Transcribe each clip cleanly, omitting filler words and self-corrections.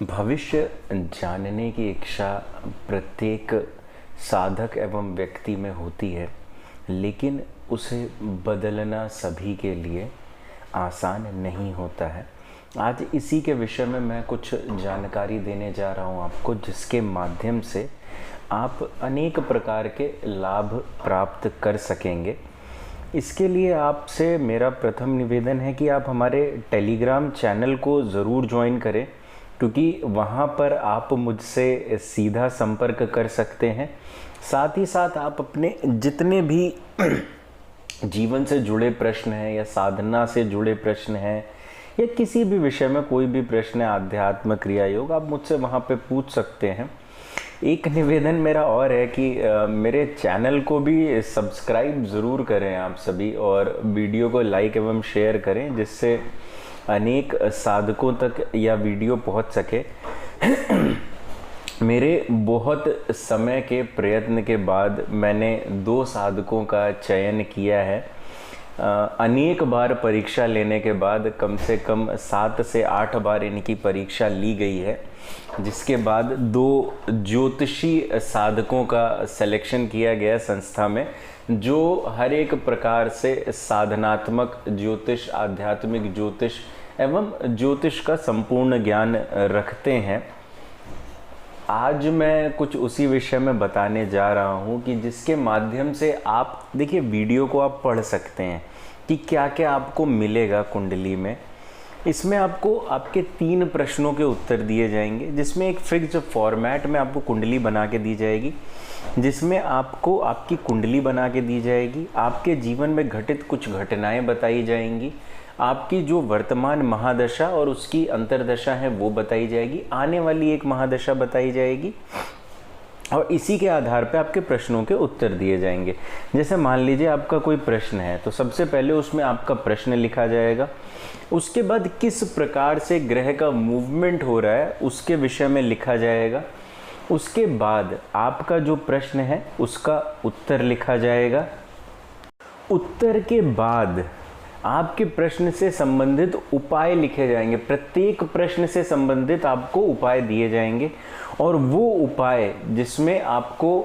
भविष्य जानने की इच्छा प्रत्येक साधक एवं व्यक्ति में होती है, लेकिन उसे बदलना सभी के लिए आसान नहीं होता है। आज इसी के विषय में मैं कुछ जानकारी देने जा रहा हूं आपको, जिसके माध्यम से आप अनेक प्रकार के लाभ प्राप्त कर सकेंगे। इसके लिए आपसे मेरा प्रथम निवेदन है कि आप हमारे टेलीग्राम चैनल को ज़रूर ज्वाइन करें, क्योंकि वहाँ पर आप मुझसे सीधा संपर्क कर सकते हैं। साथ ही साथ आप अपने जितने भी जीवन से जुड़े प्रश्न हैं या साधना से जुड़े प्रश्न हैं या किसी भी विषय में कोई भी प्रश्न है, आध्यात्म क्रिया योग, आप मुझसे वहाँ पे पूछ सकते हैं। एक निवेदन मेरा और है कि मेरे चैनल को भी सब्सक्राइब ज़रूर करें आप सभी, और वीडियो को लाइक एवं शेयर करें, जिससे अनेक साधकों तक यह वीडियो पहुंच सके। मेरे बहुत समय के प्रयत्न के बाद मैंने 2 साधकों का चयन किया है। अनेक बार परीक्षा लेने के बाद कम से कम 7 से 8 बार इनकी परीक्षा ली गई है, जिसके बाद 2 ज्योतिषी साधकों का सिलेक्शन किया गया संस्था में, जो हर एक प्रकार से साधनात्मक ज्योतिष, आध्यात्मिक ज्योतिष एवं ज्योतिष का संपूर्ण ज्ञान रखते हैं। आज मैं कुछ उसी विषय में बताने जा रहा हूं कि जिसके माध्यम से आप देखिए, वीडियो को आप पढ़ सकते हैं कि क्या क्या आपको मिलेगा कुंडली में। इसमें आपको आपके 3 प्रश्नों के उत्तर दिए जाएंगे, जिसमें एक फिक्स्ड फॉर्मेट में आपको कुंडली बना के दी जाएगी, जिसमें आपको आपकी कुंडली बना के दी जाएगी, आपके जीवन में घटित कुछ घटनाएं बताई जाएंगी, आपकी जो वर्तमान महादशा और उसकी अंतर्दशा है वो बताई जाएगी, आने वाली एक महादशा बताई जाएगी, और इसी के आधार पे आपके प्रश्नों के उत्तर दिए जाएंगे। जैसे मान लीजिए आपका कोई प्रश्न है, तो सबसे पहले उसमें आपका प्रश्न लिखा जाएगा। उसके बाद किस प्रकार से ग्रह का मूवमेंट हो रहा है उसके विषय में लिखा जाएगा। उसके बाद आपका जो प्रश्न है उसका उत्तर लिखा जाएगा। उत्तर के बाद आपके प्रश्न से संबंधित उपाय लिखे जाएंगे। प्रत्येक प्रश्न से संबंधित आपको उपाय दिए जाएंगे, और वो उपाय जिसमें आपको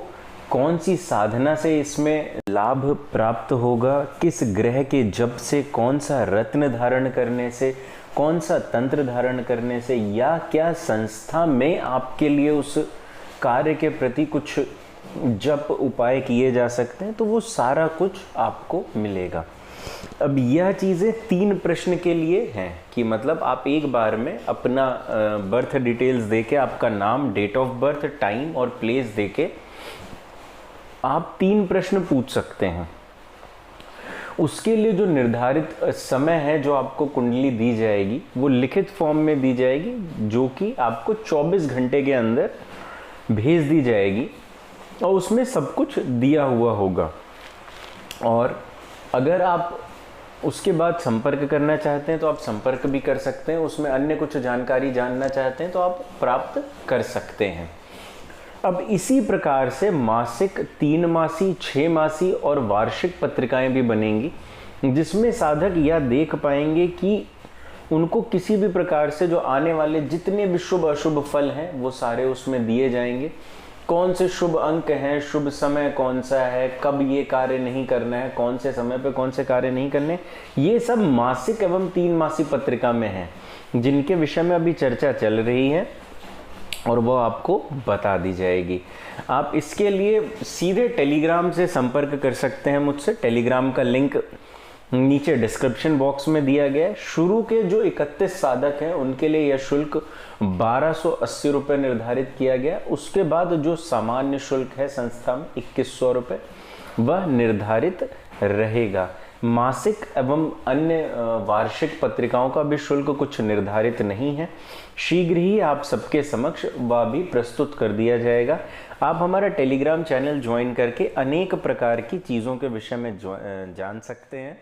कौन सी साधना से इसमें लाभ प्राप्त होगा, किस ग्रह के जप से, कौन सा रत्न धारण करने से, कौन सा तंत्र धारण करने से, या क्या संस्था में आपके लिए उस कार्य के प्रति कुछ जप उपाय किए जा सकते हैं, तो वो सारा कुछ आपको मिलेगा। अब यह चीज़ें 3 प्रश्न के लिए हैं कि मतलब आप एक बार में अपना बर्थ डिटेल्स देके, आपका नाम, डेट ऑफ बर्थ, टाइम और प्लेस देके आप 3 प्रश्न पूछ सकते हैं। उसके लिए जो निर्धारित समय है, जो आपको कुंडली दी जाएगी, वो लिखित फॉर्म में दी जाएगी, जो कि आपको 24 घंटे के अंदर भेज दी जाएगी, और उसमें सब कुछ दिया हुआ होगा। और अगर आप उसके बाद संपर्क करना चाहते हैं तो आप संपर्क भी कर सकते हैं। उसमें अन्य कुछ जानकारी जानना चाहते हैं तो आप प्राप्त कर सकते हैं। अब इसी प्रकार से मासिक, 3 मासी, 6 मासी और वार्षिक पत्रिकाएं भी बनेंगी, जिसमें साधक यह देख पाएंगे कि उनको किसी भी प्रकार से जो आने वाले जितने भी शुभ अशुभ फल हैं वो सारे उसमें दिए जाएंगे। कौन से शुभ अंक हैं, शुभ समय कौन सा है, कब ये कार्य नहीं करना है, कौन से समय पे कौन से कार्य नहीं करने, ये सब मासिक एवं 3 मासी पत्रिका में है, जिनके विषय में अभी चर्चा चल रही है, और वो आपको बता दी जाएगी। आप इसके लिए सीधे टेलीग्राम से संपर्क कर सकते हैं मुझसे। टेलीग्राम का लिंक नीचे डिस्क्रिप्शन बॉक्स में दिया गया है। शुरू के जो 31 साधक हैं उनके लिए यह शुल्क 1280 रुपये निर्धारित किया गया। उसके बाद जो सामान्य शुल्क है संस्था में 2100 रुपये, वह निर्धारित रहेगा। मासिक एवं अन्य वार्षिक पत्रिकाओं का भी शुल्क कुछ निर्धारित नहीं है। शीघ्र ही आप सबके समक्ष वह भी प्रस्तुत कर दिया जाएगा। आप हमारा टेलीग्राम चैनल ज्वाइन करके अनेक प्रकार की चीज़ों के विषय में जान सकते हैं।